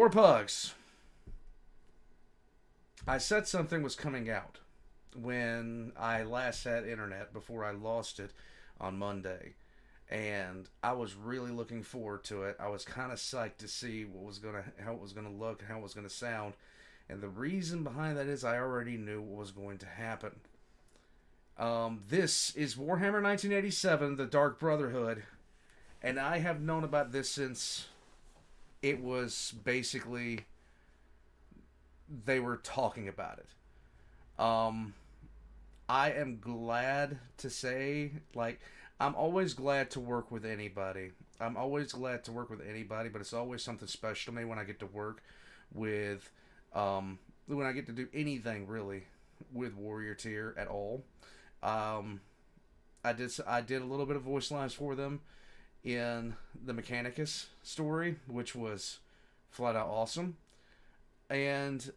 Warpugs. I said something was coming out when I last had internet before I lost it on Monday. And I was really looking forward to it. I was kind of psyched to see how it was gonna look, how it was gonna sound. And the reason behind that is I already knew what was going to happen. This is Warhammer 1987, The Dark Brotherhood. And I have known about this since it was basically they were talking about it. I am glad to say, like, I'm always glad to work with anybody. I'm always glad to work with anybody, but it's always something special to me when I get to work with, when I get to do anything really with Warrior Tier at all. I did a little bit of voice lines for them in the Mechanicus story, which was flat out awesome. And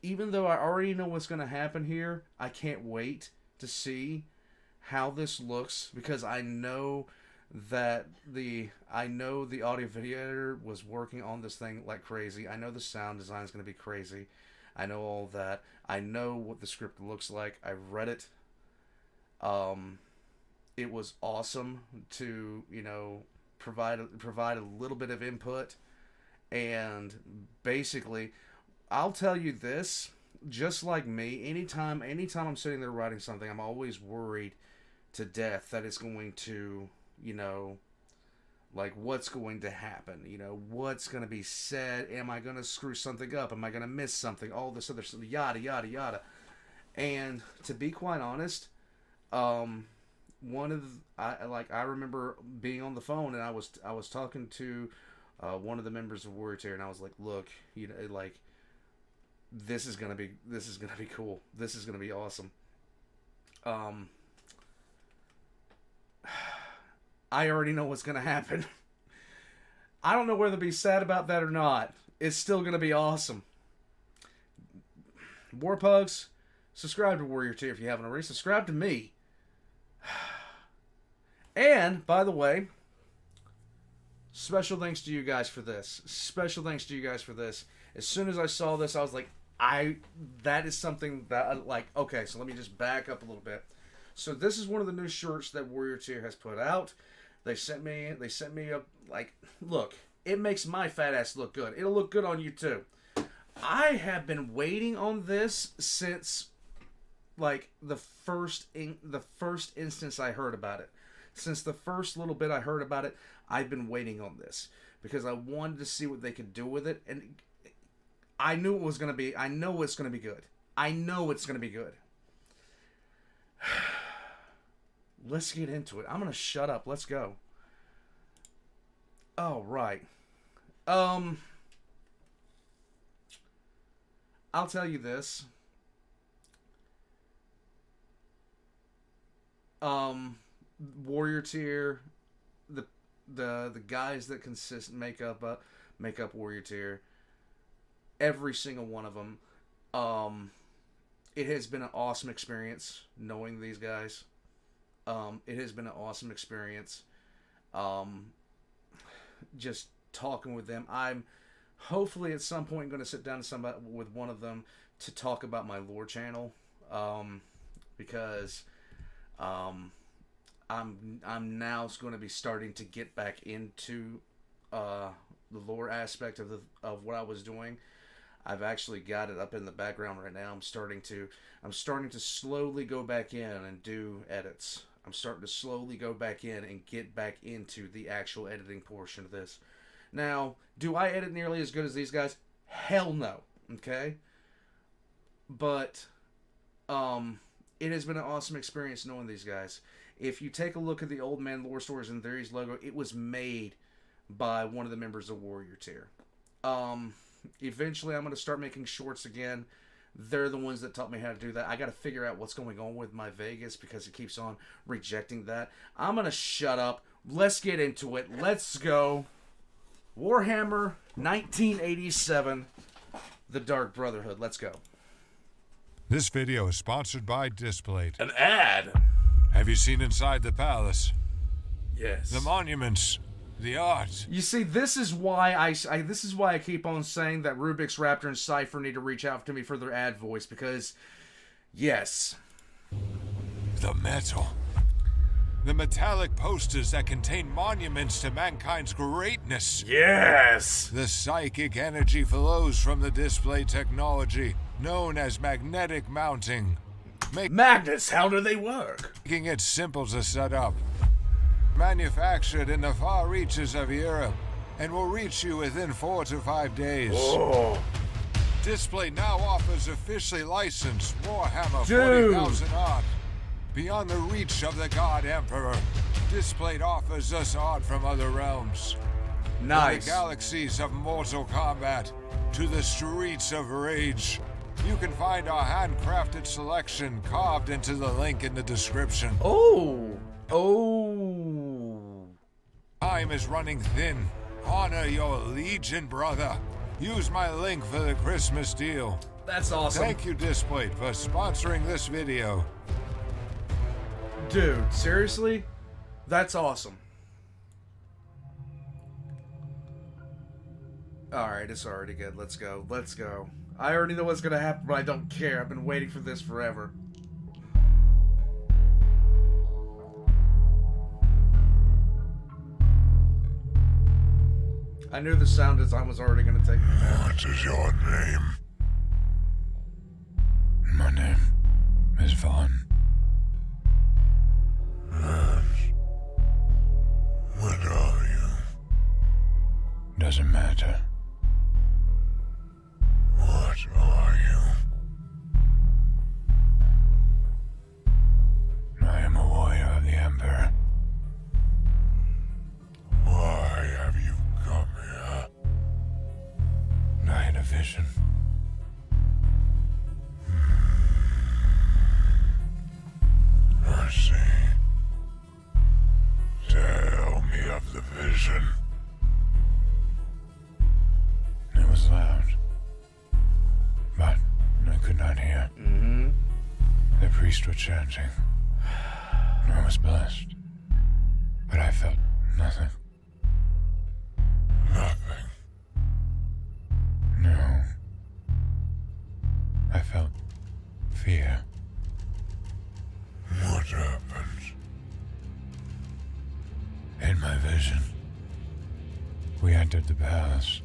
even though I already know what's going to happen here, I can't wait to see how this looks, because I know that the audio video editor was working on this thing like crazy. I know the sound design is going to be crazy. I know all that. I know what the script looks like. I've read it. It was awesome to, provide a little bit of input. And basically, I'll tell you this, just like me, anytime I'm sitting there writing something, I'm always worried to death that it's going to, like, what's going to happen? What's going to be said? Am I going to screw something up? Am I going to miss something? All this other stuff, yada, yada, yada. And to be quite honest, I remember being on the phone, and I was talking to one of the members of Warrior Tier, and I was like, look, this is gonna be cool. This is gonna be awesome. I already know what's gonna happen. I don't know whether to be sad about that or not. It's still gonna be awesome. Warpugs, subscribe to Warrior Tier if you haven't already. Subscribe to me. And, by the way, special thanks to you guys for this. Special thanks to you guys for this. As soon as I saw this, I was like, that is something that I like. Okay, so let me just back up a little bit. So this is one of the new shirts that Warrior Tier has put out. They sent me a, like, look, it makes my fat ass look good. It'll look good on you too. I have been waiting on this since, like, the first instance I heard about it. Since the first little bit I heard about it, I've been waiting on this because I wanted to see what they could do with it, and I knew it was going to be. I know it's going to be good. I know it's going to be good. Let's get into it. I'm going to shut up. Let's go. All right. I'll tell you this. Warrior Tier, the guys that make up Warrior Tier, every single one of them, it has been an awesome experience knowing these guys. It has been an awesome experience, just talking with them. I'm hopefully at some point going to sit down with one of them to talk about my lore channel, because I'm now going to be starting to get back into the lore aspect of what I was doing. I've actually got it up in the background right now. I'm starting to slowly go back in and do edits. I'm starting to slowly go back in and get back into the actual editing portion of this. Now, do I edit nearly as good as these guys? Hell no. Okay? But it has been an awesome experience knowing these guys. If you take a look at the Old Man Lore Stories and Theories logo, it was made by one of the members of Warrior Tier. Eventually, I'm going to start making shorts again. They're the ones that taught me how to do that. I got to figure out what's going on with my Vegas because it keeps on rejecting that. I'm going to shut up. Let's get into it. Let's go. Warhammer 1987, The Dark Brotherhood. Let's go. This video is sponsored by Displate. An ad. Have you seen inside the palace? Yes. The monuments. the art. You see, this is why I keep on saying that Rubik's Raptor and Cypher need to reach out to me for their ad voice, because yes. The metal. The metallic posters that contain monuments to mankind's greatness. Yes. The psychic energy flows from the display technology known as magnetic mounting. Magnets, how do they work? Making it simple to set up. Manufactured in the far reaches of Europe and will reach you within 4 to 5 days. Oh. Displate now offers officially licensed Warhammer Dude. 40,000 art. Beyond the reach of the God Emperor, Displate offers us art from other realms. Nice. From the galaxies of Mortal Kombat to the streets of Rage. You can find our handcrafted selection carved into the link in the description. Oh. Oh. Time is running thin. Honor your legion, brother. Use my link for the Christmas deal. That's awesome. Thank you, Displate, for sponsoring this video. Dude, seriously? That's awesome. Alright, it's already good. Let's go. Let's go. I already know what's gonna happen, but I don't care. I've been waiting for this forever. I knew the sound design was already gonna take me there. What is your name? My name is Vaughn. What are you? Doesn't matter. What are you? I am a warrior of the Emperor. Why have you come here? I had a vision. I see. Tell me of the vision. It was loud, but I could not hear. The priests were chanting. I was blessed, but I felt nothing. Nothing? No. I felt fear. What happened? In my vision, we entered the palace,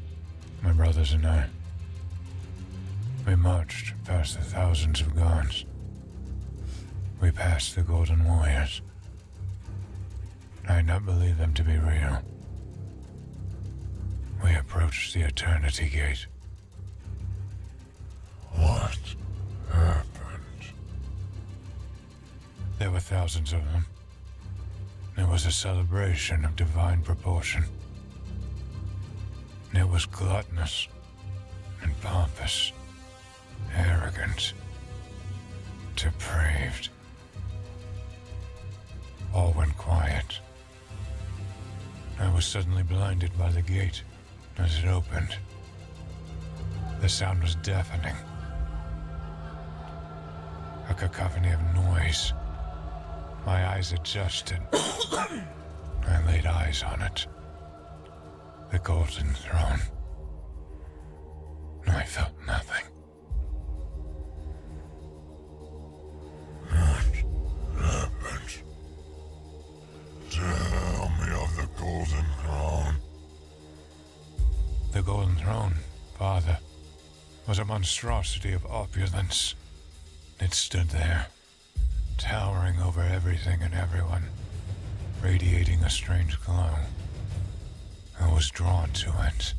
my brothers and I. We marched past the thousands of guards. We passed the Golden Warriors. I had not believed them to be real. We approached the Eternity Gate. What happened? There were thousands of them. It was a celebration of divine proportion. It was gluttonous and pompous, arrogant, depraved. All went quiet. I was suddenly blinded by the gate as it opened. The sound was deafening. A cacophony of noise. My eyes adjusted. I laid eyes on it. The Golden Throne. I felt nothing. What happened? Tell me of the Golden Throne. The Golden Throne, Father, was a monstrosity of opulence. It stood there, towering over everything and everyone, radiating a strange glow. I was drawn to it.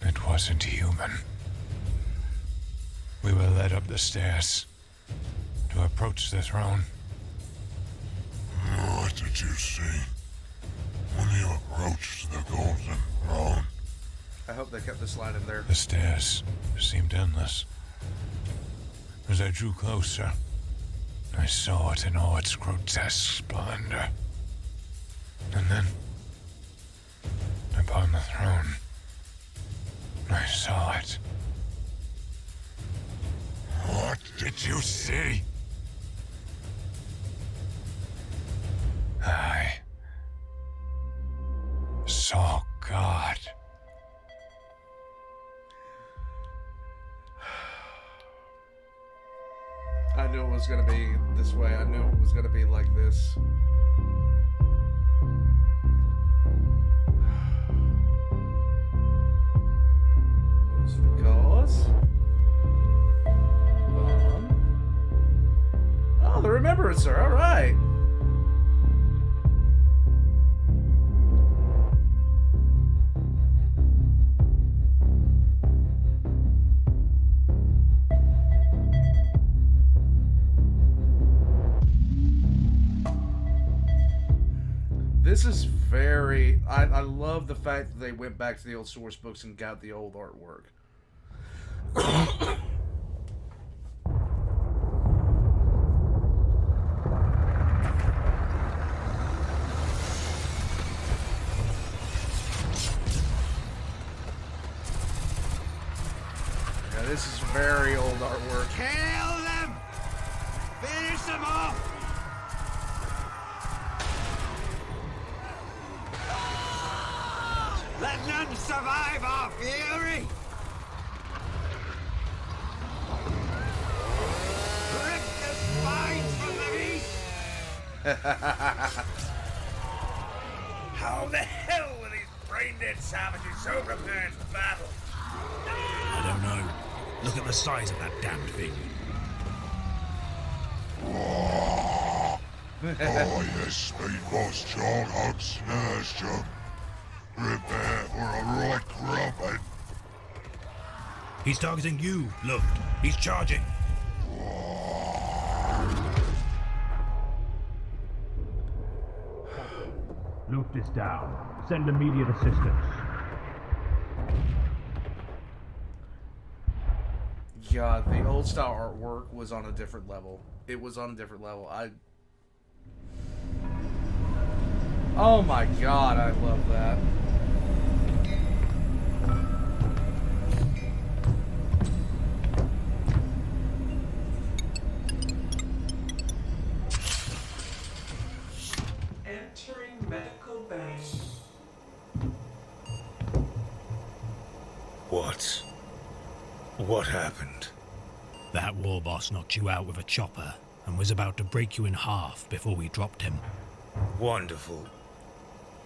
It wasn't human. We were led up the stairs to approach the throne. What did you see when you approached the Golden Throne? I hope they kept this line in there. The stairs seemed endless. As I drew closer, I saw it in all its grotesque splendor. And then, upon the throne, I saw it. What did you see? Oh, God. I knew it was gonna be this way. I knew it was gonna be like this. Just because. Oh, the Remembrancer. All right. This is very... I love the fact that they went back to the old source books and got the old artwork. Yeah, this is very old artwork. Kill them! Finish them off! Let none survive our fury! Rip the spines from the beast! How the hell were these brain-dead savages so prepared for battle? I don't know. Look at the size of that damned thing. Oh, yes, Speedboss John Hunt snares you. Prepare for a right grubbing. He's targeting you, Luft. He's charging. Luft is down. Send immediate assistance. God, the old style artwork was on a different level. It was on a different level. Oh my God, I love that. Entering medical bay. What happened? That war boss knocked you out with a chopper and was about to break you in half before we dropped him. Wonderful.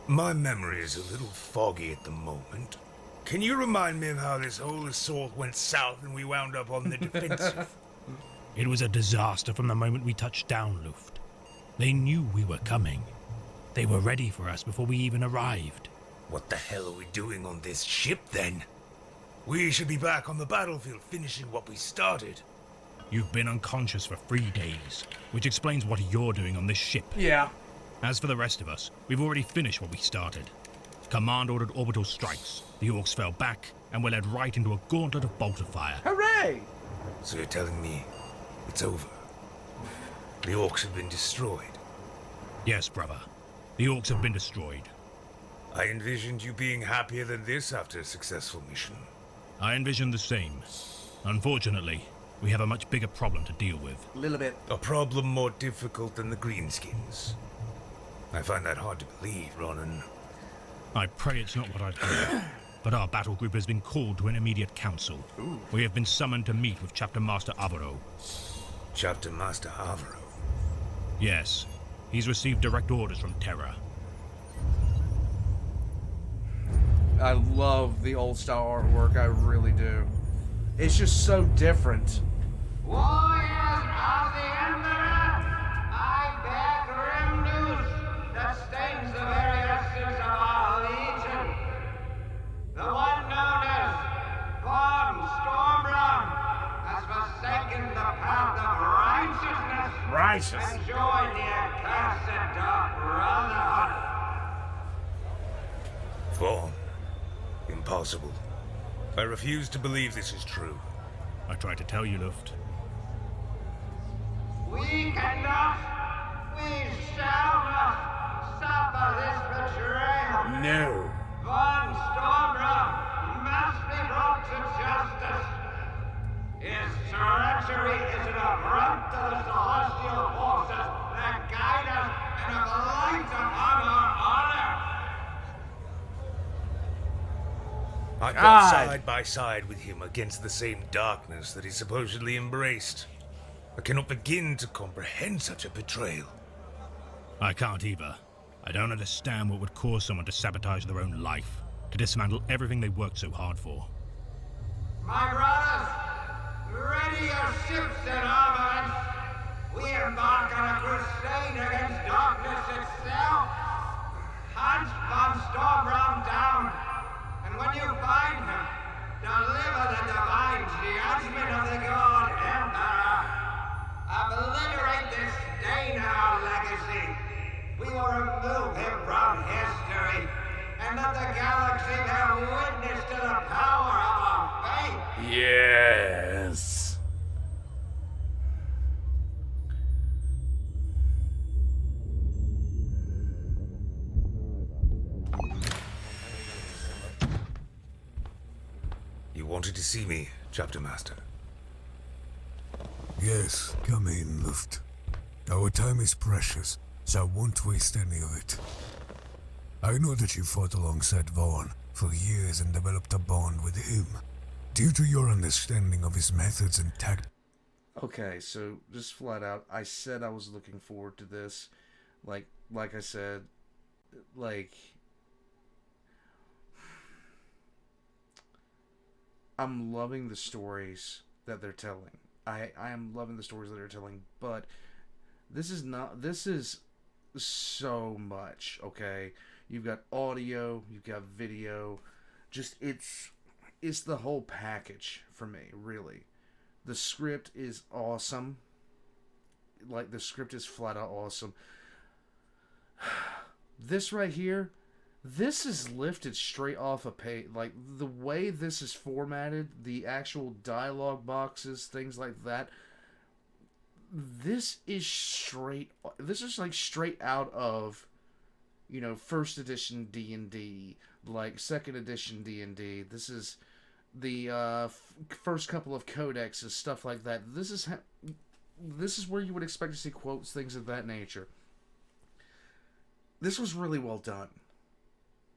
My memory is a little foggy at the moment. Can you remind me of how this whole assault went south and we wound up on the defensive? It was a disaster from the moment we touched down, Luft. They knew we were coming. They were ready for us before we even arrived. What the hell are we doing on this ship, then? We should be back on the battlefield finishing what we started. You've been unconscious for 3 days, which explains what you're doing on this ship. Yeah. As for the rest of us, we've already finished what we started. Command ordered orbital strikes. The Orcs fell back, and were led right into a gauntlet of bolter fire. Hooray! So you're telling me it's over? The Orcs have been destroyed? Yes, brother. The Orcs have been destroyed. I envisioned you being happier than this after a successful mission. I envisioned the same. Unfortunately, we have a much bigger problem to deal with. A little bit. A problem more difficult than the Greenskins. I find that hard to believe, Ronan. I pray it's not what I'd heard. But our battle group has been called to an immediate council. Ooh. We have been summoned to meet with Chapter Master Avaro. Chapter Master Avaro. Yes, he's received direct orders from Terra. I love the old style artwork, I really do. It's just so different. Warriors of the Emperor, I bear grim news that stains the very essence of our legion. The one known as Von Stormbrand has forsaken the path of righteousness and joined the accursed Brotherhood. Vaughn. Impossible. I refuse to believe this is true. I tried to tell you, Luft. We cannot, we shall not suffer this betrayal. No. Von Stormbrand must be brought to justice. His treachery is an affront to the celestial forces that guide us and a blight upon our honor. I fought God. side by side with him against the same darkness that he supposedly embraced. I cannot begin to comprehend such a betrayal. I can't either. I don't understand what would cause someone to sabotage their own life, to dismantle everything they worked so hard for. My brothers, ready your ships and armaments. We embark on a crusade against darkness itself. Hunt Von Stormbrand down, and when you find him, deliver the divine judgment of the God Emperor. Obliterate this stain in our legacy. We will remove him from history, and let the galaxy bear witness to the power of our faith. Yes. You wanted to see me, Chapter Master? Yes, come in, Luft. Our time is precious, so I won't waste any of it. I know that you fought alongside Vaughn for years and developed a bond with him. Due to your understanding of his methods and tactics. Okay, so just flat out, I said I was looking forward to this. Like I said, I'm loving the stories that they're telling. I am loving the stories that they're telling, but this is so much, okay? You've got audio, you've got video, just it's the whole package for me, really. The script is awesome. Like, the script is flat out awesome. This right here, this is lifted straight off a page. Like, the way this is formatted, the actual dialogue boxes, things like that. This is like straight out of, you know, first edition D&D, like second edition D&D. This is the first couple of codexes, stuff like that. This is where you would expect to see quotes, things of that nature. This was really well done.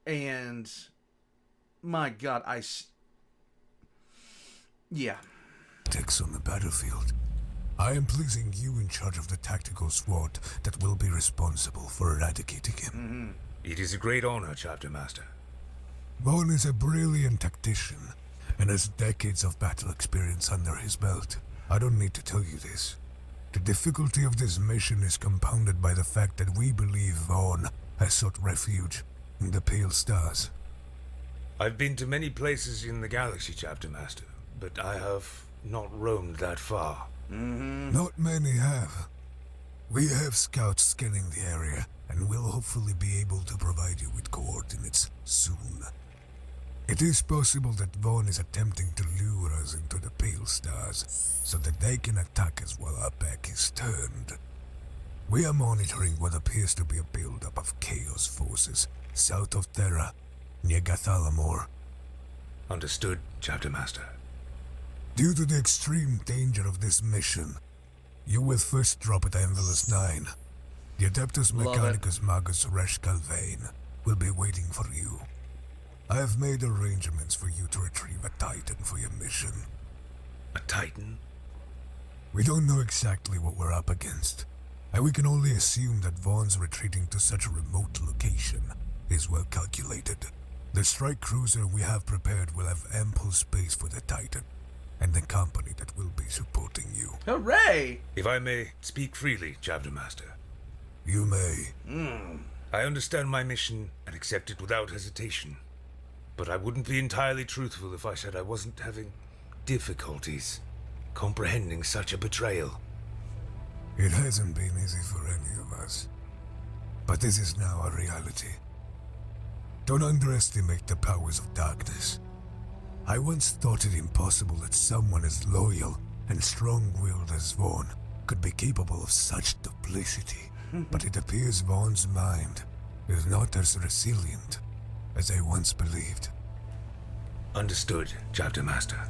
And my God, yeah. Tactics on the battlefield. I am placing you in charge of the tactical squad that will be responsible for eradicating him. It is a great honor, Chapter Master. Vaughn is a brilliant tactician and has decades of battle experience under his belt. I don't need to tell you this. The difficulty of this mission is compounded by the fact that we believe Vaughn has sought refuge in the Pale Stars. I've been to many places in the galaxy, Chapter Master, but I have not roamed that far. Not many have. We have scouts scanning the area, and will hopefully be able to provide you with coordinates soon. It is possible that Vaughn is attempting to lure us into the Pale Stars, so that they can attack us while our back is turned. We are monitoring what appears to be a buildup of Chaos forces south of Terra, near Gathalamor. Understood, Chapter Master. Due to the extreme danger of this mission, you will first drop at Envelus 9. The Adeptus Mechanicus Magus Resh Galvain will be waiting for you. I have made arrangements for you to retrieve a Titan for your mission. A Titan? We don't know exactly what we're up against, and we can only assume that Vaughn's retreating to such a remote location is well calculated. The strike cruiser we have prepared will have ample space for the Titan, and the company that will be supporting you. Hooray! If I may speak freely, Chapter Master. You may. I understand my mission and accept it without hesitation. But I wouldn't be entirely truthful if I said I wasn't having difficulties comprehending such a betrayal. It hasn't been easy for any of us. But this is now a reality. Don't underestimate the powers of darkness. I once thought it impossible that someone as loyal and strong-willed as Vaughn could be capable of such duplicity. But it appears Vaughn's mind is not as resilient as I once believed. Understood, Chapter Master.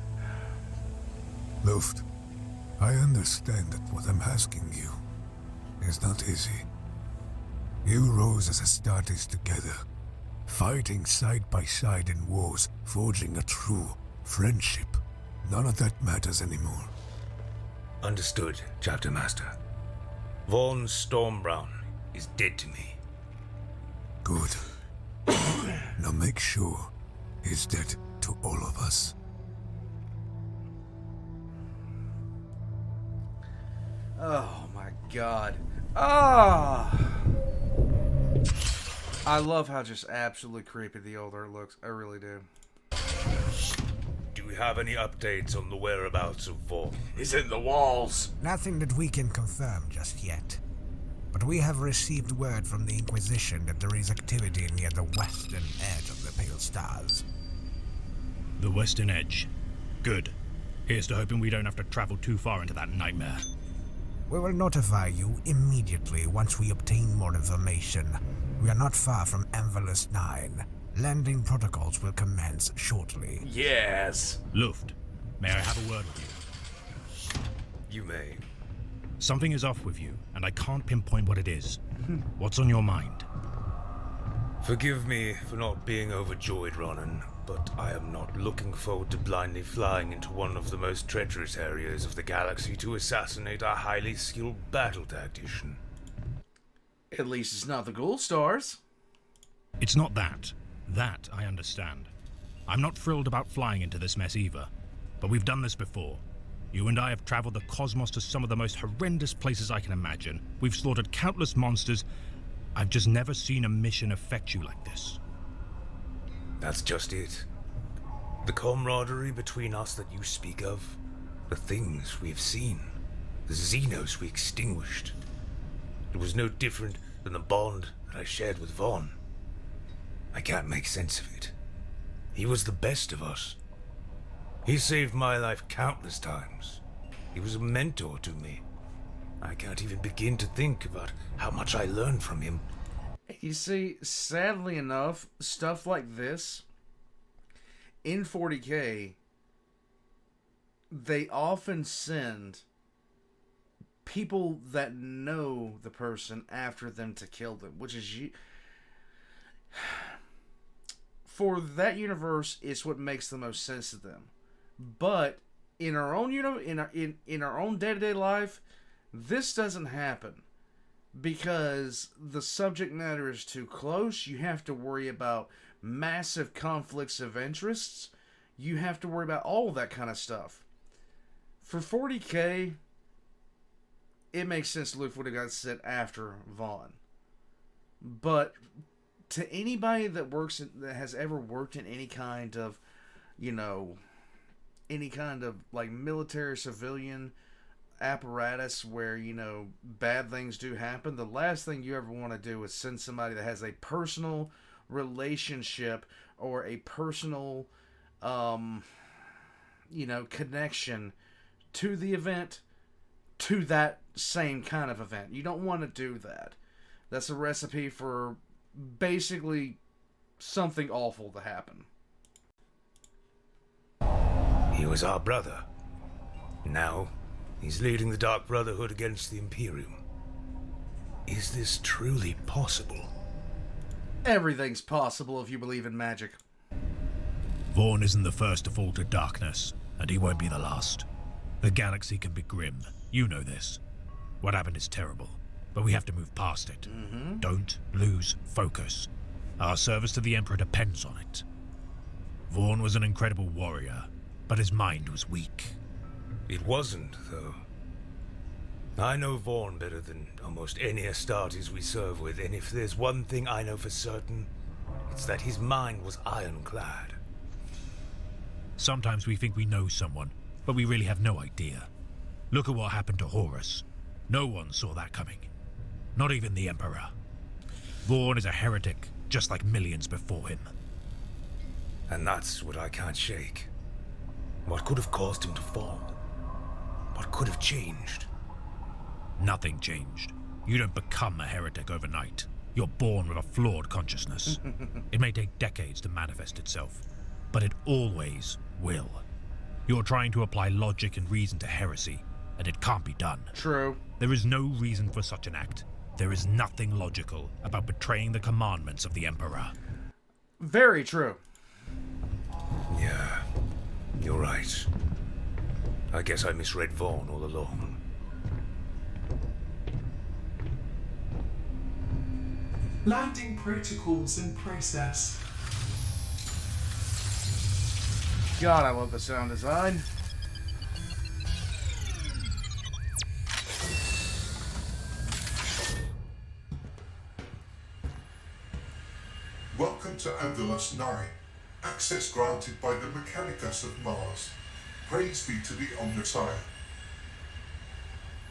Luft, I understand that what I'm asking you is not easy. You rose as Astartes together, fighting side by side in wars, forging a true friendship. None of that matters anymore. Understood, Chapter Master. Vaughn Stormbrown is dead to me. Good. Now make sure he's dead to all of us. Oh my god. Ah! I love how just absolutely creepy the older it looks. I really do. Do we have any updates on the whereabouts of Vaughn? He's in the walls. Nothing that we can confirm just yet. But we have received word from the Inquisition that there is activity near the western edge of the Pale Stars. The western edge. Good. Here's to hoping we don't have to travel too far into that nightmare. We will notify you immediately once we obtain more information. We are not far from Envolus 9. Landing protocols will commence shortly. Yes. Luft, may I have a word with you? You may. Something is off with you, and I can't pinpoint what it is. What's on your mind? Forgive me for not being overjoyed, Ronan, but I am not looking forward to blindly flying into one of the most treacherous areas of the galaxy to assassinate a highly skilled battle tactician. At least it's not the Gold Stars. It's not that. That I understand. I'm not thrilled about flying into this mess either. But we've done this before. You and I have traveled the cosmos to some of the most horrendous places I can imagine. We've slaughtered countless monsters. I've just never seen a mission affect you like this. That's just it. The camaraderie between us that you speak of, the things we've seen, the Xenos we extinguished. It was no different than the bond that I shared with Vaughn. I can't make sense of it. He was the best of us. He saved my life countless times. He was a mentor to me. I can't even begin to think about how much I learned from him. You see, sadly enough, stuff like this, in 40K, they often send people that know the person after them to kill them, which is for that universe, it's what makes the most sense to them. But in our own in our own day-to-day life, this doesn't happen because the subject matter is too close. You have to worry about massive conflicts of interests. You have to worry about all of that kind of stuff. For 40K, it makes sense Luke would have got sent after Vaughn. But to anybody that that has ever worked in any kind of, any kind of like military civilian apparatus where, bad things do happen, the last thing you ever want to do is send somebody that has a personal relationship or a personal, connection to the event, to that same kind of event. You don't want to do that. That's a recipe for basically something awful to happen. He was our brother. Now, he's leading the Dark Brotherhood against the Imperium. Is this truly possible? Everything's possible if you believe in magic. Vaughn isn't the first to fall to darkness, and he won't be the last. The galaxy can be grim. You know this. What happened is terrible, but we have to move past it. Don't lose focus. Our service to the Emperor depends on it. Vaughn was an incredible warrior, but his mind was weak. It wasn't, though. I know Vaughn better than almost any Astartes we serve with, and if there's one thing I know for certain, it's that his mind was ironclad. Sometimes we think we know someone, but we really have no idea. Look at what happened to Horus. No one saw that coming. Not even the Emperor. Vaughn is a heretic, just like millions before him. And that's what I can't shake. What could have caused him to fall? What could have changed? Nothing changed. You don't become a heretic overnight. You're born with a flawed consciousness. It may take decades to manifest itself, but it always will. You're trying to apply logic and reason to heresy, and it can't be done. True. There is no reason for such an act. There is nothing logical about betraying the commandments of the Emperor. Very true. Yeah, you're right. I guess I misread Vaughn all along. Landing protocols in process. God, I love the sound design. Welcome to Ambulance 9. Access granted by the Mechanicus of Mars. Praise be to the Omnissiah.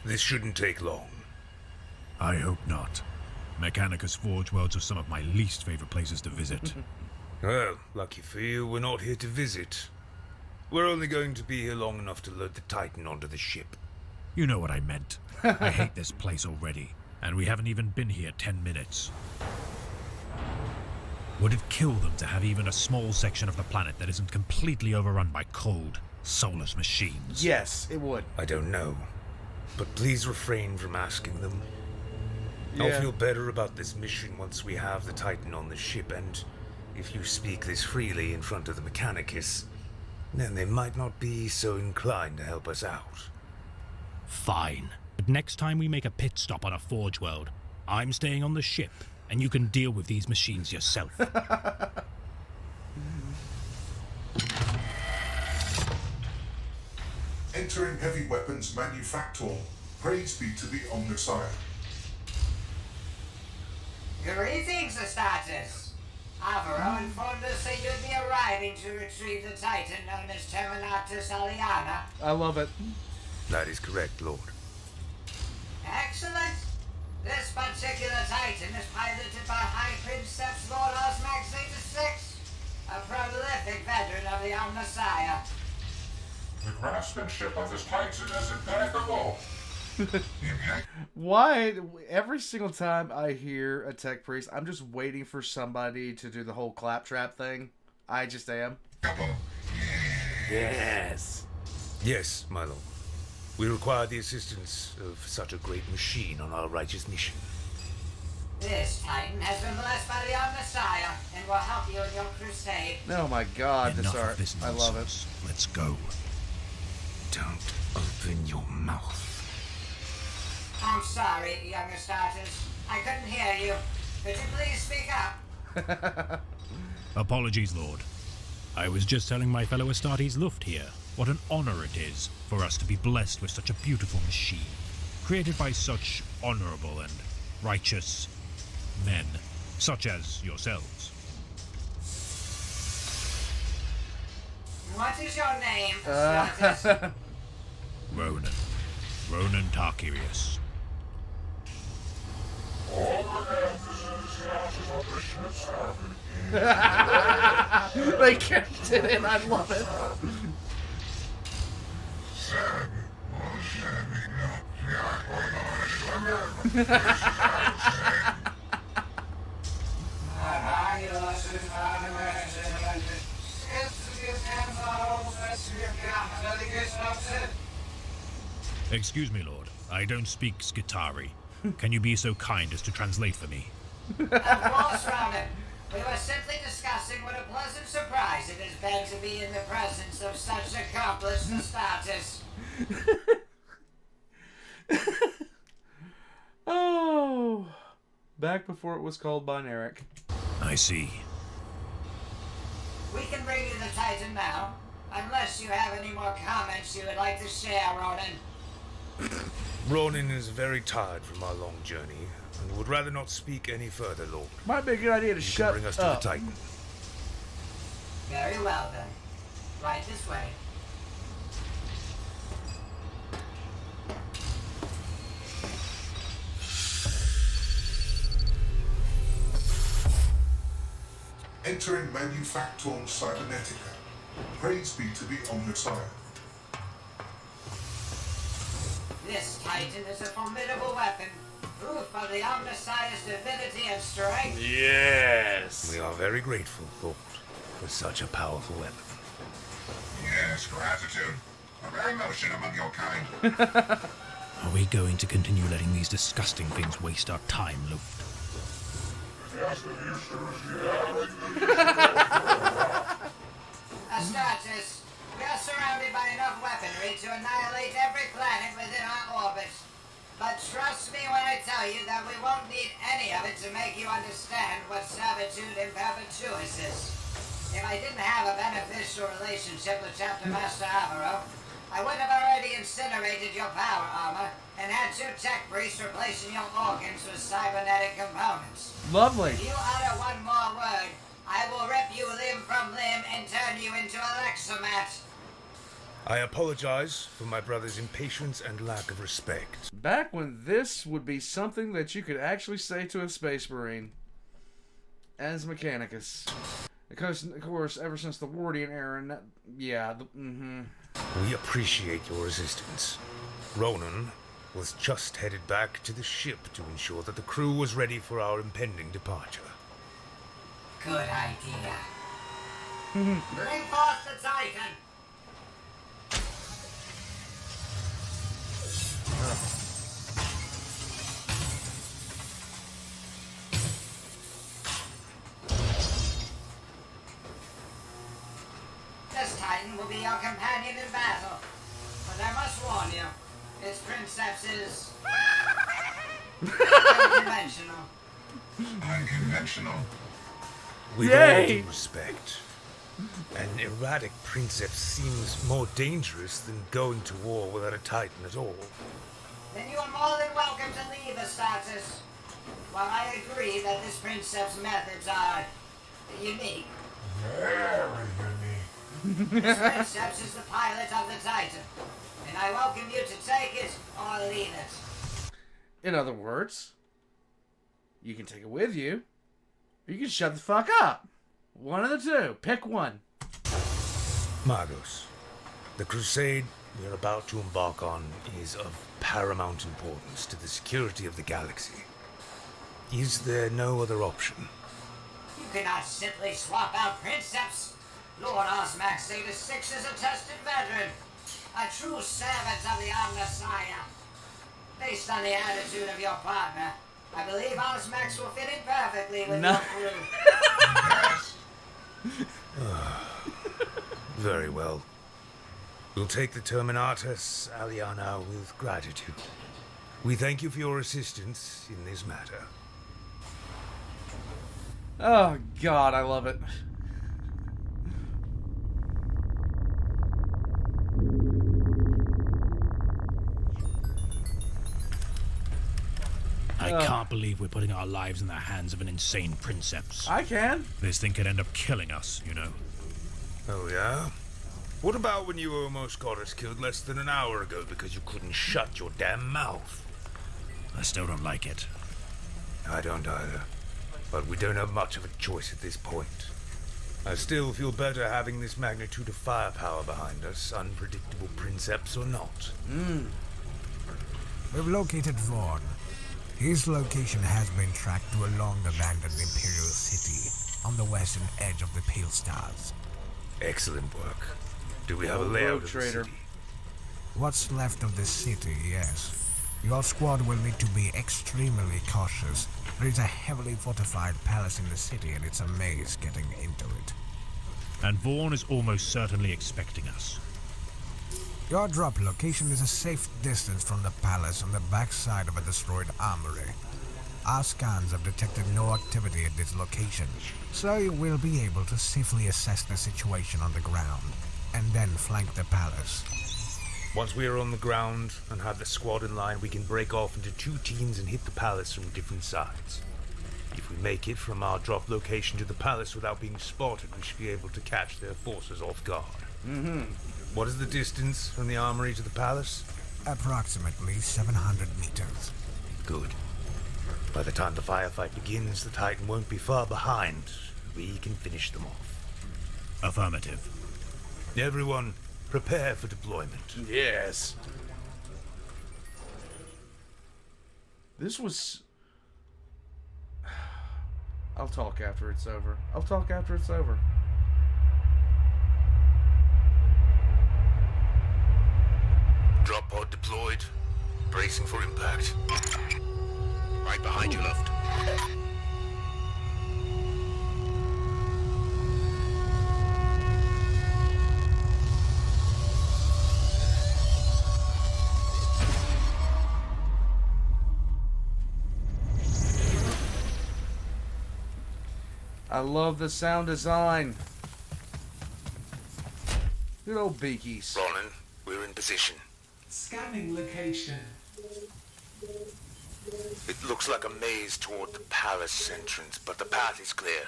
This shouldn't take long. I hope not. Mechanicus Forge Worlds are some of my least favorite places to visit. Well, lucky for you, we're not here to visit. We're only going to be here long enough to load the Titan onto the ship. You know what I meant. I hate this place already, and we haven't even been here 10 minutes. Would it kill them to have even a small section of the planet that isn't completely overrun by cold, soulless machines? Yes, it would. I don't know, but please refrain from asking them. Yeah. I'll feel better about this mission once we have the Titan on the ship, and if you speak this freely in front of the Mechanicus, then they might not be so inclined to help us out. Fine. But next time we make a pit stop on a Forge World, I'm staying on the ship, and you can deal with these machines yourself. Entering heavy weapons manufactor. Praise be to the Omnissiah. Greetings, Astartes. Alvaro informed us that you'd be arriving to retrieve the Titan known as Terminatus Aliana. I love it. That is correct, Lord. Excellent. This particular Titan is piloted by High Princeps Lord Osmax Zeta-6, a prolific veteran of the Omnissiah. The craftsmanship of this Titan is impeccable. Why? Every single time I hear a tech priest, I'm just waiting for somebody to do the whole claptrap thing. I just am. Yes. Yes, my lord. We require the assistance of such a great machine on our righteous mission. This Titan has been blessed by the Omnissiah and will help you in your crusade. Oh my God, this Enough art. of this I love it. nonsense. Let's go. Don't open your mouth. I'm sorry, young Astartes. I couldn't hear you. Could you please speak up? Apologies, Lord. I was just telling my fellow Astartes Luft here what an honor it is for us to be blessed with such a beautiful machine, created by such honorable and righteous men, such as yourselves. What is your name, Astartes? Ronan. Ronan Tarkirius. They kept it in. I love it. Excuse me, Lord. I don't speak Skitari. Can you be so kind as to translate for me? Of course, Ronan. We were simply discussing what a pleasant surprise it has been to be in the presence of such accomplished Astartes. Oh, back before it was called binaric. I see. We can bring you the Titan now, unless you have any more comments you would like to share, Ronan. Ronan is very tired from our long journey and would rather not speak any further, Lord. Might be a good idea to You shut can bring us to up. the Titan. Very well, then. Right this way. Entering Manufactum Cybernetica. Praise be to the Omnissiah. This Titan is a formidable weapon, proof of the Omnissiah's divinity and strength. Yes. We are very grateful, Lord, for such a powerful weapon. Yes, gratitude. A rare notion among your kind. Are we going to continue letting these disgusting things waste our time, Luft? Astartes, we are surrounded by enough weaponry to annihilate every planet within our orbit. But trust me when I tell you that we won't need any of it to make you understand what servitude in perpetuus is. If I didn't have a beneficial relationship with Chapter Master Amaro, I would have already incinerated your power armor and had 2 tech priests replacing your organs with cybernetic components. Lovely. If you utter one more word, I will rip you limb from limb and turn you into a Lexomat. I apologize for my brother's impatience and lack of respect. Back when this would be something that you could actually say to a Space Marine. As Mechanicus. Because, of course, ever since the Wardian era, We appreciate your resistance. Ronan was just headed back to the ship to ensure that the crew was ready for our impending departure. Good idea. Bring forth the Titan. This Titan will be your companion in battle. But I must warn you, its princeps is unconventional. Unconventional. With all due respect, an erratic princeps seems more dangerous than going to war without a Titan at all. Then you are more than welcome to leave, Astartes. While I agree that this princeps methods are unique, Very unique. this princeps is the pilot of the Titan, and I welcome you to take it or leave it. In other words, you can take it with you, or you can shut the fuck up. One of the two. Pick one. Magos, the crusade we are about to embark on is of paramount importance to the security of the galaxy. Is there no other option? You cannot simply swap out princeps. Lord Osmac Status 6 is a tested veteran, a true servant of the Omnissiah. Based on the attitude of your partner, I believe Osmax will fit in perfectly with your crew. Very well. We'll take the Terminatus Aliana with gratitude. We thank you for your assistance in this matter. Oh, God, I love it. I can't believe we're putting our lives in the hands of an insane princeps. I can. This thing could end up killing us, you know. Oh, yeah? What about when you almost got us killed less than an hour ago because you couldn't shut your damn mouth? I still don't like it. I don't either. But we don't have much of a choice at this point. I still feel better having this magnitude of firepower behind us, unpredictable princeps or not. We've located Vaughn. His location has been tracked to a long-abandoned Imperial city on the western edge of the Pale Stars. Excellent work. Do we have a layout of the Trader. city? What's left of the city, yes. Your squad will need to be extremely cautious. There is a heavily fortified palace in the city and it's a maze getting into it. And Vaughn is almost certainly expecting us. Your drop location is a safe distance from the palace on the backside of a destroyed armory. Our scans have detected no activity at this location, so you will be able to safely assess the situation on the ground, and then flank the palace. Once we are on the ground and have the squad in line, we can break off into 2 teams and hit the palace from different sides. If we make it from our drop location to the palace without being spotted, we should be able to catch their forces off guard. What is the distance from the armory to the palace? Approximately 700 meters. Good. By the time the firefight begins, the Titan won't be far behind. We can finish them off. Affirmative. Everyone, prepare for deployment. Yes. This was... I'll talk after it's over. Drop pod deployed. Bracing for impact. Right behind you, Luft. I love the sound design. Good old beakies. Ronan, we're in position. Scanning location. It looks like a maze toward the palace entrance, but the path is clear.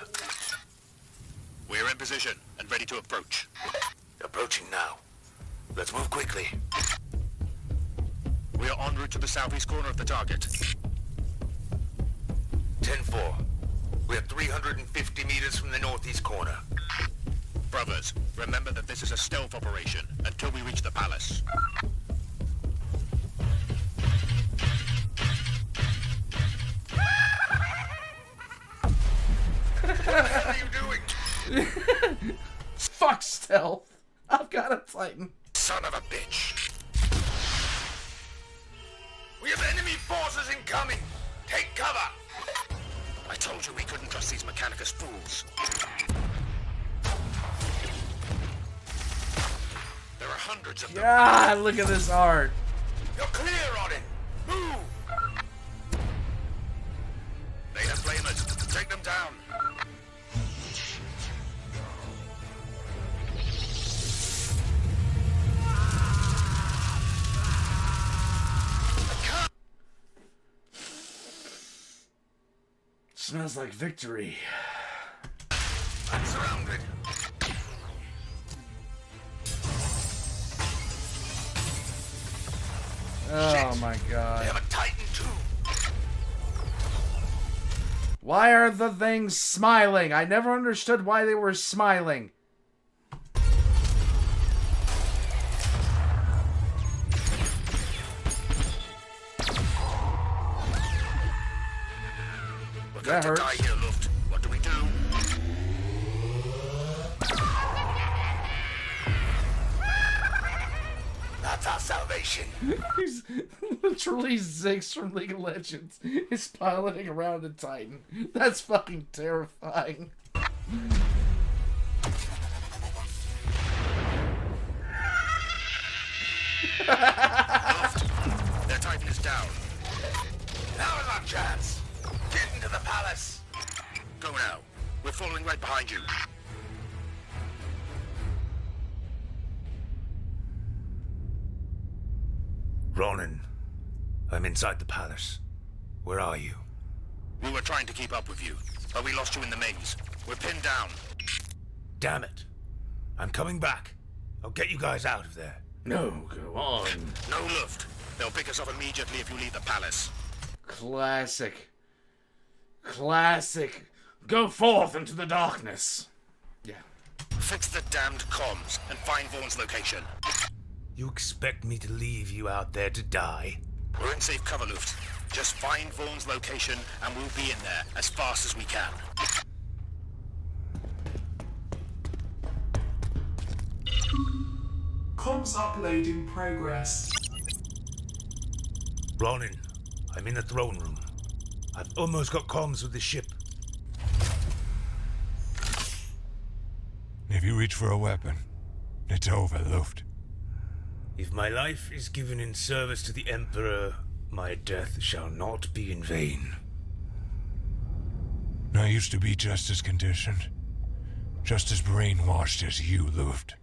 We're in position and ready to approach. Approaching now. Let's move quickly. We are en route to the southeast corner of the target. 10-4. We're 350 meters from the northeast corner. Brothers, remember that this is a stealth operation until we reach the palace. What the hell are you doing? Fuck stealth. I've got a Titan. Son of a bitch. We have enemy forces incoming. Take cover. I told you we couldn't trust these Mechanicus fools. There are hundreds of them. God, look at this art. You're clear, Ronan. Move. They have flamers. Take them down. Smells like victory. I'm surrounded. Oh my They god. have a Titan too. Why are the things smiling? I never understood why they were smiling. We're That going to die hurts. here, Luft. What do we do? That's our salvation. He's literally Ziggs from League of Legends. He's piloting around a Titan. That's fucking terrifying. Luft, their Titan is down. Now is our chance. Get into the palace. Go now. We're following right behind you. Ronan, I'm inside the palace. Where are you? We were trying to keep up with you, but we lost you in the maze. We're pinned down. Damn it. I'm coming back. I'll get you guys out of there. No, go on. No Luft. They'll pick us off immediately if you leave the palace. Classic. Classic. Go forth into the darkness. Yeah. Fix the damned comms and find Vaughn's location. You expect me to leave you out there to die? We're in safe cover, Luft. Just find Vaughn's location and we'll be in there as fast as we can. Comms upload in progress. Ronan, I'm in the throne room. I've almost got comms with the ship. If you reach for a weapon, it's over, Luft. If my life is given in service to the Emperor, my death shall not be in vain. I used to be just as conditioned. Just as brainwashed as you, Luft.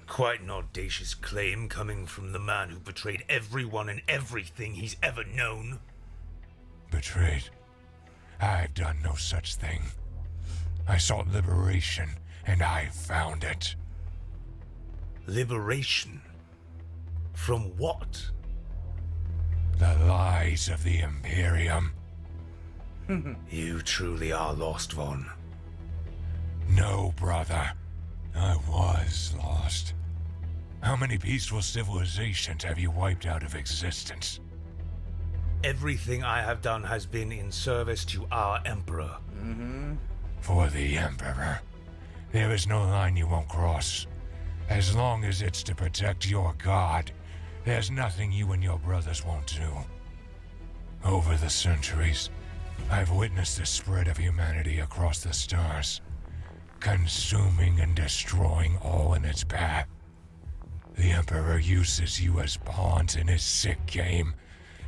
Quite an audacious claim coming from the man who betrayed everyone and everything he's ever known. Betrayed? I've done no such thing. I sought liberation, and I found it. Liberation? From what? The lies of the Imperium. You truly are lost, Vaughn. No, brother. I was lost. How many peaceful civilizations have you wiped out of existence? Everything I have done has been in service to our Emperor. For the Emperor. There is no line you won't cross. As long as it's to protect your god, there's nothing you and your brothers won't do. Over the centuries, I've witnessed the spread of humanity across the stars, consuming and destroying all in its path. The Emperor uses you as pawns in his sick game,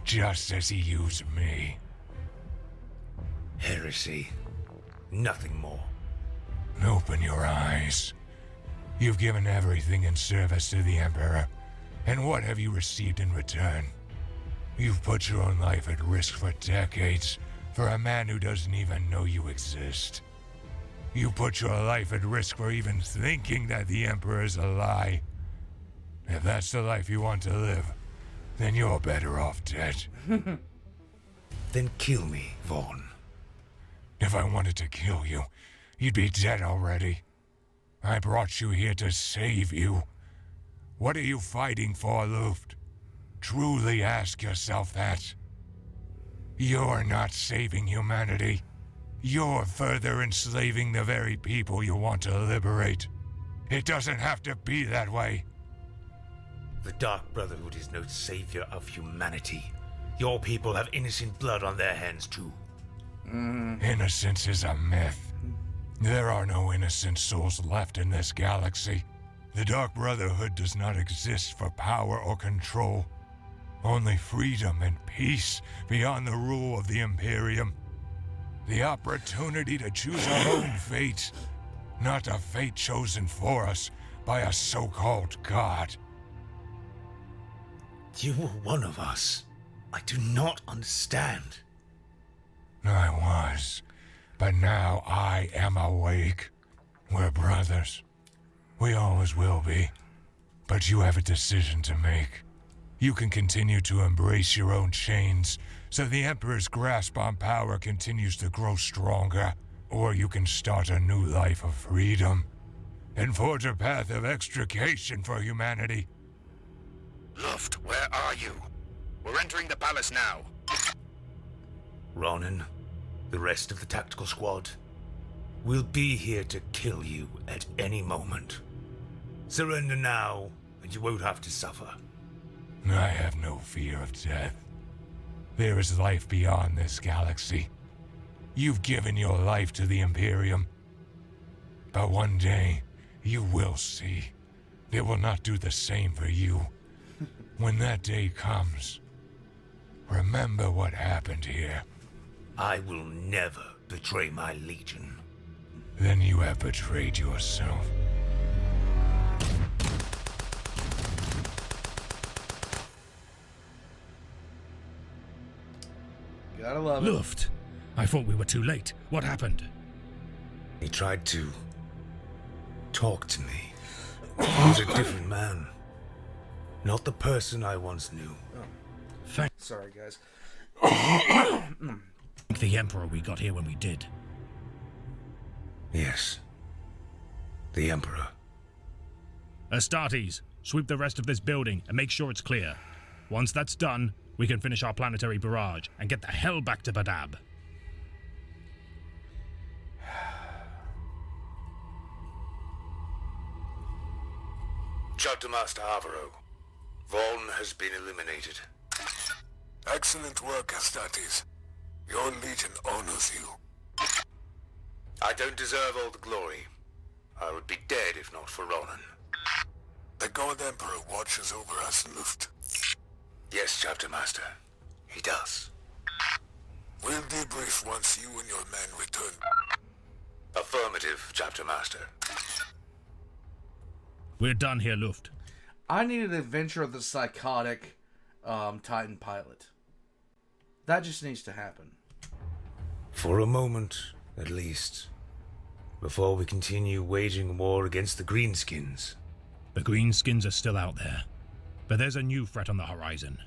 just as he used me. Heresy. nothing more. Open your eyes. You've given everything in service to the Emperor, and what have you received in return? You've put your own life at risk for decades for a man who doesn't even know you exist. You put your life at risk for even thinking that the Emperor is a lie. If that's the life you want to live, then you're better off dead. Then kill me, Vaughn. If I wanted to kill you, you'd be dead already. I brought you here to save you. What are you fighting for, Luft? Truly ask yourself that. You're not saving humanity. You're further enslaving the very people you want to liberate. It doesn't have to be that way. The Dark Brotherhood is no savior of humanity. Your people have innocent blood on their hands, too. Innocence is a myth. There are no innocent souls left in this galaxy. The Dark Brotherhood does not exist for power or control. Only freedom and peace beyond the rule of the Imperium. The opportunity to choose our own fate, not a fate chosen for us by a so-called god. You were one of us. I do not understand. I was, but now I am awake. We're brothers. We always will be. But you have a decision to make. You can continue to embrace your own chains, so the Emperor's grasp on power continues to grow stronger, or you can start a new life of freedom, and forge a path of extrication for humanity. Luft, where are you? We're entering the palace now. Ronan, the rest of the tactical squad, we'll be here to kill you at any moment. Surrender now, and you won't have to suffer. I have no fear of death. There is life beyond this galaxy. You've given your life to the Imperium. But one day, you will see. They will not do the same for you. When that day comes, remember what happened here. I will never betray my legion. Then you have betrayed yourself. Gotta love it. Luft! I thought we were too late. What happened? He tried to talk to me. He was a different man. Not the person I once knew. Sorry, guys. Thank the Emperor we got here when we did. Yes. The Emperor. Astartes, sweep the rest of this building and make sure it's clear. Once that's done, we can finish our planetary barrage and get the hell back to Badab. Chapter Master Avaro. Vaughn has been eliminated. Excellent work, Astartes. Your legion honors you. I don't deserve all the glory. I would be dead if not for Ronan. The God Emperor watches over us, Luft. Yes, Chapter Master. He does. We'll debrief once you and your men return. Affirmative, Chapter Master. We're done here, Luft. I need an adventure of the psychotic Titan pilot. That just needs to happen. For a moment, at least. Before we continue waging war against the Greenskins. The Greenskins are still out there. But there's a new threat on the horizon.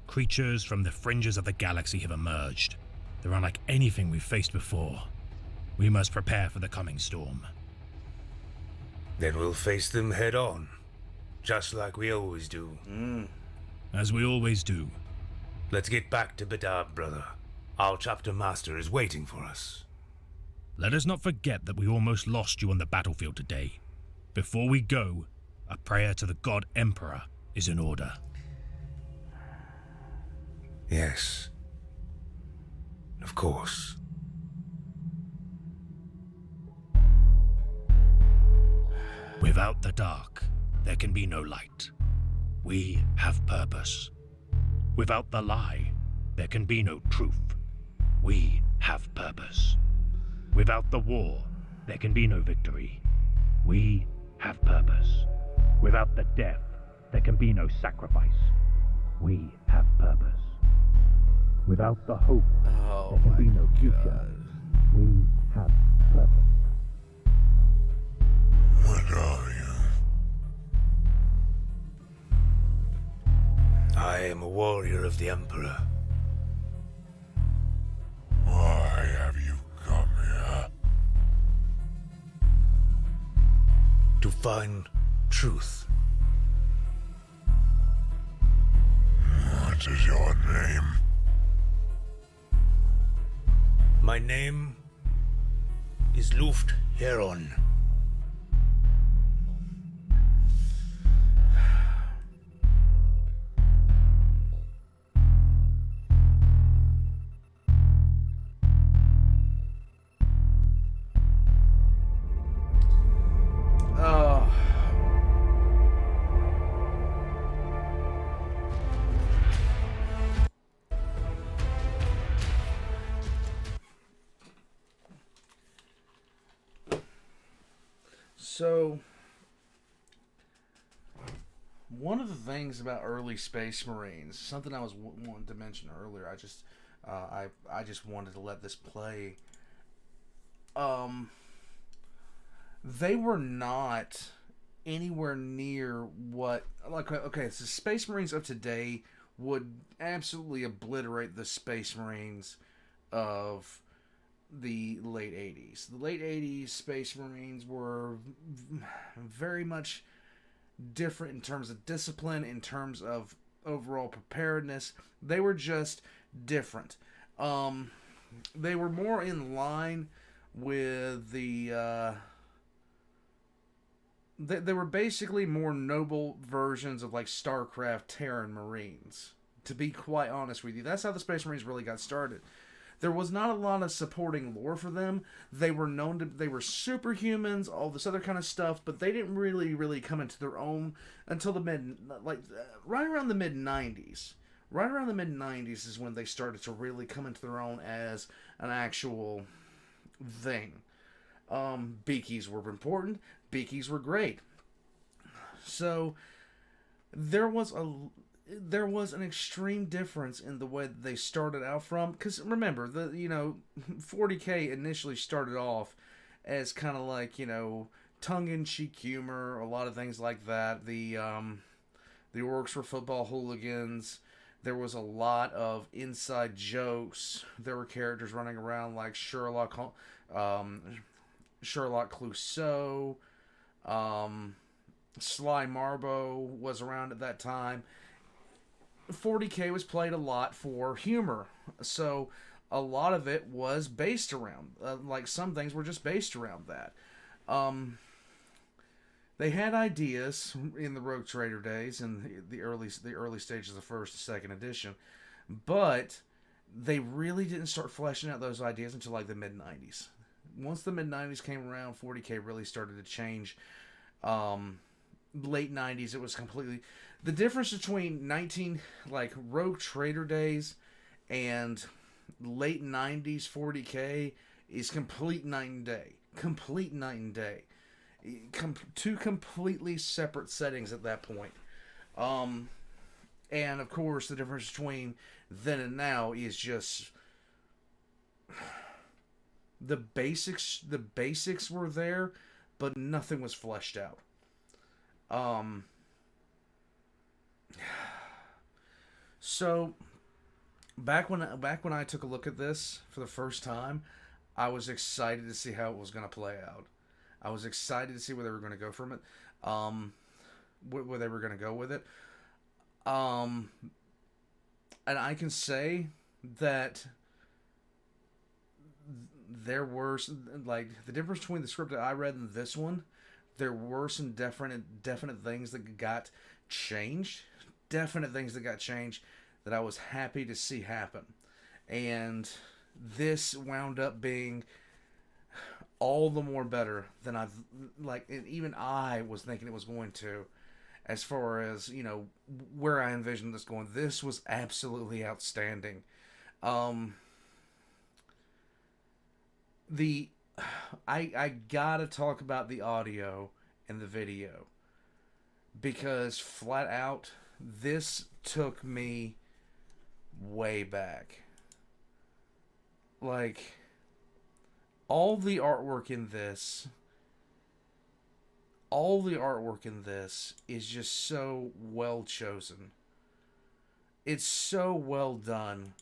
Creatures from the fringes of the galaxy have emerged. They're unlike anything we've faced before. We must prepare for the coming storm. Then we'll face them head on. Just like we always do. As we always do. Let's get back to Badab, brother. Our Chapter Master is waiting for us. Let us not forget that we almost lost you on the battlefield today. Before we go, a prayer to the God Emperor is in order. Yes. Of course. Without the dark, there can be no light. We have purpose. Without the lie, there can be no truth. We have purpose. Without the war, there can be no victory. We have purpose. Without the death, there can be no sacrifice. We have purpose. Without the hope, there can be no future. We have purpose. What are you? I am a warrior of the Emperor. Why have you come here? To find truth. What is your name? My name is Luft Heron. So, one of the things about early Space Marines, something I was wanting to mention earlier, I just wanted to let this play. They were not anywhere near what, like, okay, so Space Marines of today would absolutely obliterate the Space Marines of the late 80s. The late 80s Space Marines were very much different in terms of discipline, in terms of overall preparedness. They were just different. They were more in line with the they were basically more noble versions of like StarCraft Terran Marines, to be quite honest with you. That's how the Space Marines really got started. There was not a lot of supporting lore for them. They were known to, they were superhumans, all this other kind of stuff, but they didn't really come into their own until the right around the mid 90s. Right around the mid 90s is when they started to really come into their own as an actual thing. Beakies were important. Beakies were great. So there was an extreme difference in the way that they started out from, because remember, 40K initially started off as kind of like, tongue-in-cheek humor, a lot of things like that. The orcs were football hooligans. There was a lot of inside jokes. There were characters running around like Sherlock Clouseau, Sly Marbo was around at that time. 40K was played a lot for humor, so a lot of it was based around, like some things were just based around that. They had ideas in the Rogue Trader days and the early stages of first and second edition, but they really didn't start fleshing out those ideas until like the mid 90s. Once the mid 90s came around, 40K really started to change. Late 90s, it was completely... The difference between Rogue Trader days and late 90s 40K is complete night and day. Complete night and day. Two completely separate settings at that point. And of course, the difference between then and now is just... The basics were there, but nothing was fleshed out. So back when I took a look at this for the first time, I was excited to see how it was going to play out. I was excited to see where they were going to go from it, where they were going to go with it. And I can say that there were, like, the difference between the script that I read and this one, there were some definite things that got changed. Definite things that got changed that I was happy to see happen. And this wound up being all the more better than even I was thinking it was going to, as far as, where I envisioned this going. This was absolutely outstanding. The I gotta talk about the audio and the video, because flat out, this took me way back. Like, all the artwork in this is just so well chosen. It's so well done.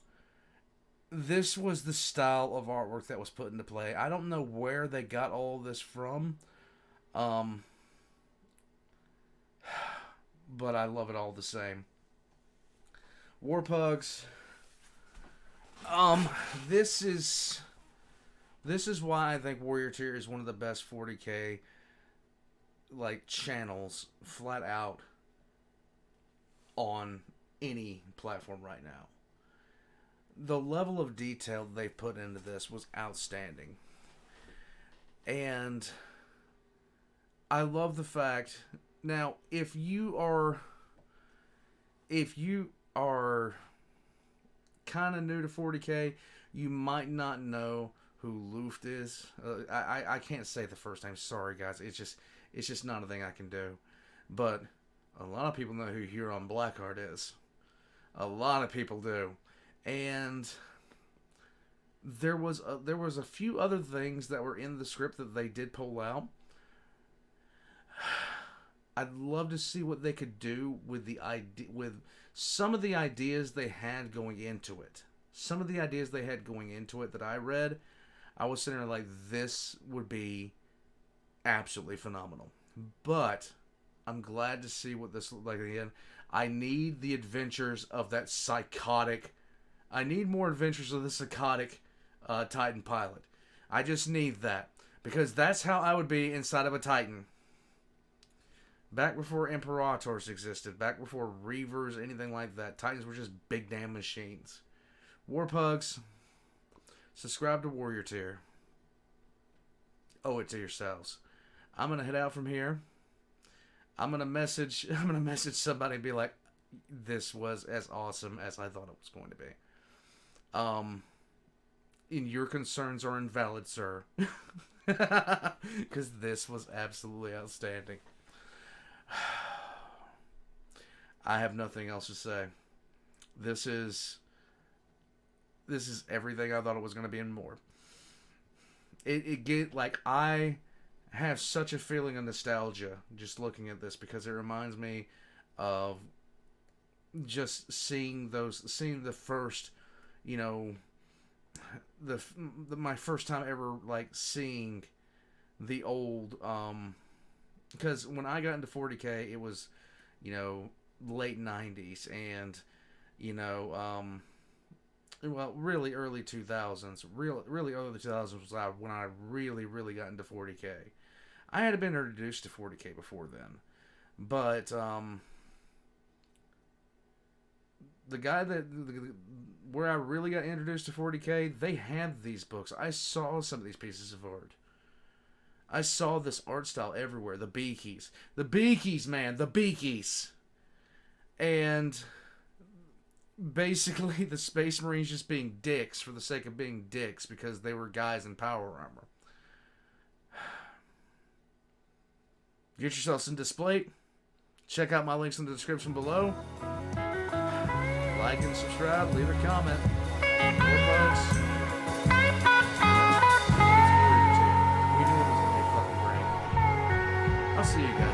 This was the style of artwork that was put into play. I don't know where they got all this from. But I love it all the same. Warpugs. This is why I think Warrior Tier is one of the best 40K like channels flat out on any platform right now. The level of detail they put into this was outstanding. And I love the fact, now if you are kind of new to 40K, you might not know who Luft is. I can't say the first name. Sorry guys. It's just not a thing I can do. But a lot of people know who Huron Blackheart is. A lot of people do. And there was a few other things that were in the script that they did pull out. I'd love to see what they could do with with some of the ideas they had going into it. Some of the ideas they had going into it that I read, I was sitting there like, this would be absolutely phenomenal. But I'm glad to see what this looks like again. I need the adventures of that psychotic. I need more adventures of the psychotic Titan pilot. I just need that, because that's how I would be inside of a Titan. Back before Imperators existed, back before Reavers, anything like that, Titans were just big damn machines. Warpugs, subscribe to Warrior Tier. Owe it to yourselves. I'm gonna head out from here. I'm gonna message somebody and be like, this was as awesome as I thought it was going to be. And your concerns are invalid, sir. Because this was absolutely outstanding. I have nothing else to say. This is everything I thought it was going to be and more. I have such a feeling of nostalgia just looking at this, because it reminds me of just seeing the first, my first time ever like seeing the old, because when I got into 40K, it was, late 90s and, really early 2000s. Really early 2000s was when I really, really got into 40K. I had been introduced to 40K before then. But, the guy where I really got introduced to 40K, they had these books. I saw some of these pieces of art. I saw this art style everywhere. The Beakies. The Beakies, man. The Beakies. And basically the Space Marines just being dicks for the sake of being dicks because they were guys in power armor. Get yourself some Displate. Check out my links in the description below. Like and subscribe. Leave a comment. More folks. We knew it was going to be fucking great. I'll see you guys.